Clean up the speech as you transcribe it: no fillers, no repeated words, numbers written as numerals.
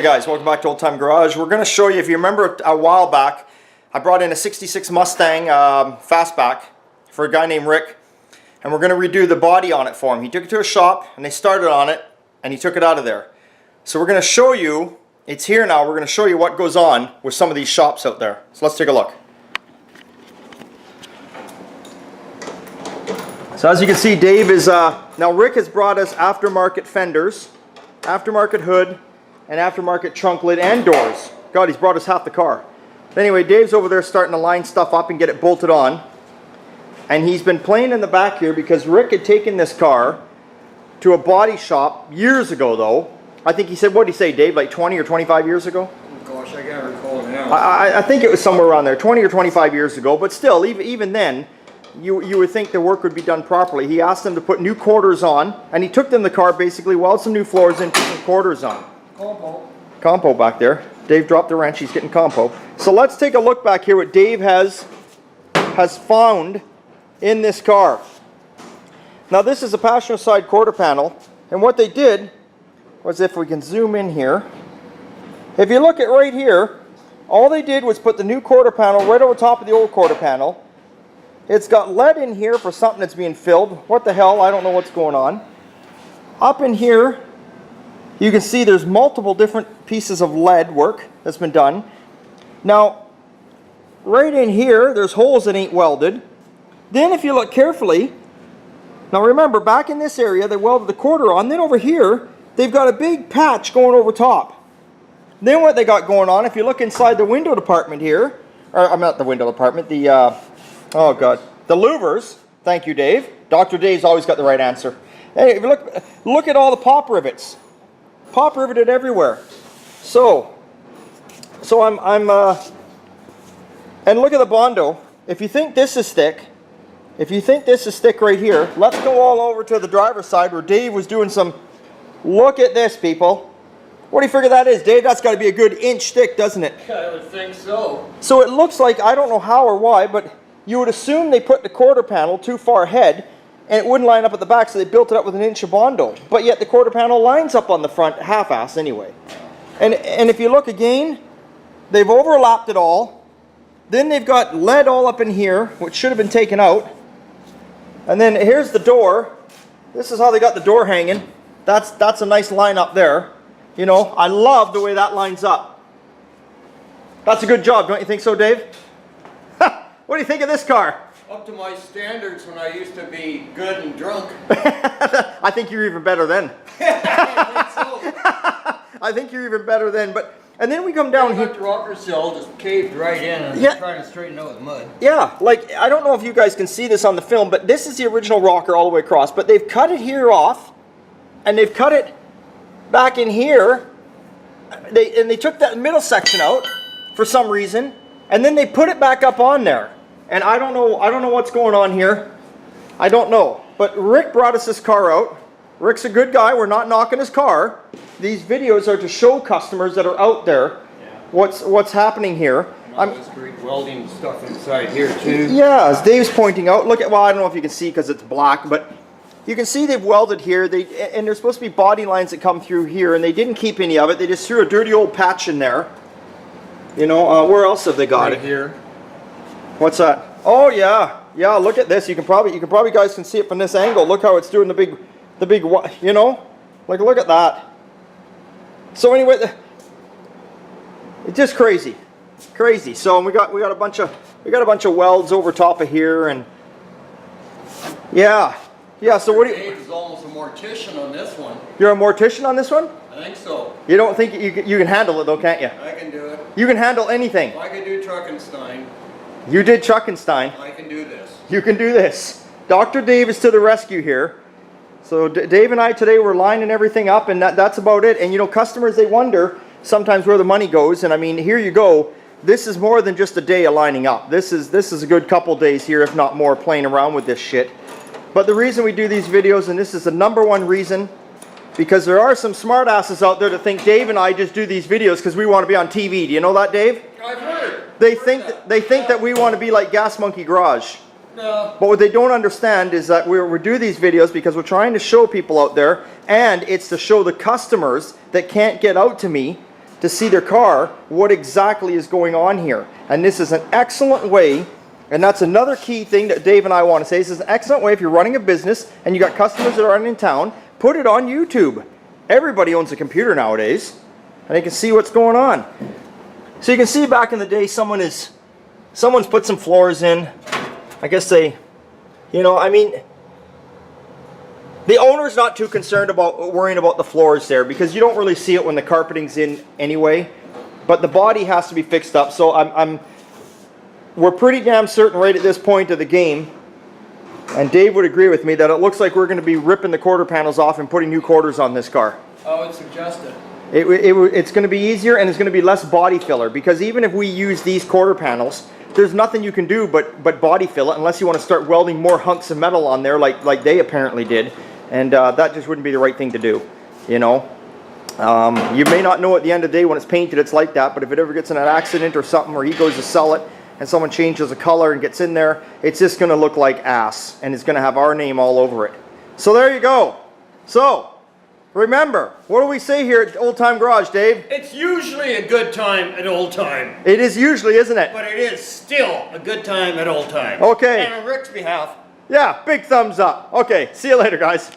guys, welcome back to Old Time Garage. We're going to show you, if you remember a while back, I brought in a 66 Mustang fastback for a guy named Rick, and we're going to redo the body on it for him. He took it to a shop and they started on it and he took it out of there. So we're going to show you, it's here now, we're going to show you what goes on with some of these shops out there. So let's take a look. So as you can see, Dave is, now Rick has brought us aftermarket fenders, aftermarket hood, and aftermarket trunk lid and doors. God, he's brought us half the car. But anyway, Dave's over there starting to line stuff up and get it bolted on. And he's been playing in the back here because Rick had taken this car to a body shop years ago though. I think he said, what did he say, Dave, like 20 or 25 years ago? Oh gosh, I can't recall now. I think it was somewhere around there, 20 or 25 years ago. But still, even then, you would think the work would be done properly. He asked them to put new quarters on, and he took them the car, basically welded some new floors in, put some quarters on. Compo back there. Dave dropped the wrench, he's getting compo. So let's take a look back here what Dave has found in this car. Now this is a passenger side quarter panel, and what they did was, if we can zoom in here, if you look at right here, all they did was put the new quarter panel right over top of the old quarter panel. It's got lead in here for something that's being filled. What the hell, I don't know what's going on. Up in here, you can see there's multiple different pieces of lead work that's been done. Now, right in here, there's holes that ain't welded. Then if you look carefully, now remember, back in this area, they welded the quarter on. Then over here, they've got a big patch going over top. Then what they got going on, if you look inside the window department here, or I'm not the window department, the, oh God, the louvers. Thank you, Dave. Dr. Dave's always got the right answer. Hey, if you look at all the pop rivets. Pop riveted everywhere. So I'm and look at the Bondo. If you think this is thick, right here, let's go all over to the driver's side where Dave was doing some, look at this, people. What do you figure that is, Dave? That's got to be a good inch thick, doesn't it? I would think so. So it looks like, I don't know how or why, but you would assume they put the quarter panel too far ahead and it wouldn't line up at the back, so they built it up with an inch of Bondo. But yet the quarter panel lines up on the front half-ass anyway. And if you look again, they've overlapped it all. Then they've got lead all up in here, which should have been taken out. And then here's the door. This is how they got the door hanging. That's a nice line up there. You know, I love the way that lines up. That's a good job, don't you think so, Dave? What do you think of this car? Up to my standards when I used to be good and drunk. I think you're even better then. I think you're even better then. And then we come down here. The rocker cell just caved right in and yeah. Trying to straighten out with mud. Yeah, like, I don't know if you guys can see this on the film, but this is the original rocker all the way across. But they've cut it here off, and they've cut it back in here. They took that middle section out for some reason, and then they put it back up on there. And I don't know what's going on here. I don't know. But Rick brought us this car out. Rick's a good guy. We're not knocking his car. These videos are to show customers that are out there what's happening here. And all this great welding stuff inside here too. Yeah, as Dave's pointing out, look at, well, I don't know if you can see because it's black, but you can see they've welded here. And there's supposed to be body lines that come through here, and they didn't keep any of it. They just threw a dirty old patch in there. You know, where else have they got it? Right here. What's that? Oh yeah, yeah. Look at this. You can probably guys can see it from this angle. Look how it's doing the big, you know, like look at that. So anyway, it's just crazy. So we got a bunch of welds over top of here, and yeah. So what do you? Dave is almost a mortician on this one. You're a mortician on this one? I think so. You don't think you can handle it though, can't you? I can do it. You can handle anything. If I can do Truckenstein. You did Truckenstein. I can do this. You can do this. Dr. Dave is to the rescue here. So Dave and I today were lining everything up, and that's about it. And you know, customers, they wonder sometimes where the money goes. And I mean, here you go. This is more than just a day of lining up. This is a good couple days here, if not more, playing around with this shit. But the reason we do these videos, and this is the #1 reason, because there are some smart asses out there that think Dave and I just do these videos because we want to be on TV. Do you know that, Dave? I've heard. They think that we want to be like Gas Monkey Garage. No. But what they don't understand is that we do these videos because we're trying to show people out there, and it's to show the customers that can't get out to me to see their car what exactly is going on here. And this is an excellent way, and that's another key thing that Dave and I want to say. This is an excellent way if you're running a business and you got customers that are in town, put it on YouTube. Everybody owns a computer nowadays, and they can see what's going on. So you can see back in the day, someone's put some floors in. I guess they, you know, I mean, the owner's not too concerned about worrying about the floors there because you don't really see it when the carpeting's in anyway. But the body has to be fixed up. So we're pretty damn certain right at this point of the game, and Dave would agree with me, that it looks like we're going to be ripping the quarter panels off and putting new quarters on this car. I would suggest it. It's going to be easier, and it's going to be less body filler, because even if we use these quarter panels, there's nothing you can do but body fill it, unless you want to start welding more hunks of metal on there like they apparently did, and that just wouldn't be the right thing to do, you know. You may not know at the end of the day when it's painted it's like that, but if it ever gets in an accident or something, or he goes to sell it and someone changes the color and gets in there, it's just going to look like ass, and it's going to have our name all over it. So there you go. So remember, what do we say here at Old Time Garage, Dave? It's usually a good time at Old Time. It is usually, isn't it? But it is still a good time at Old Time. Okay. And on Rick's behalf, yeah, big thumbs up. Okay, see you later, guys.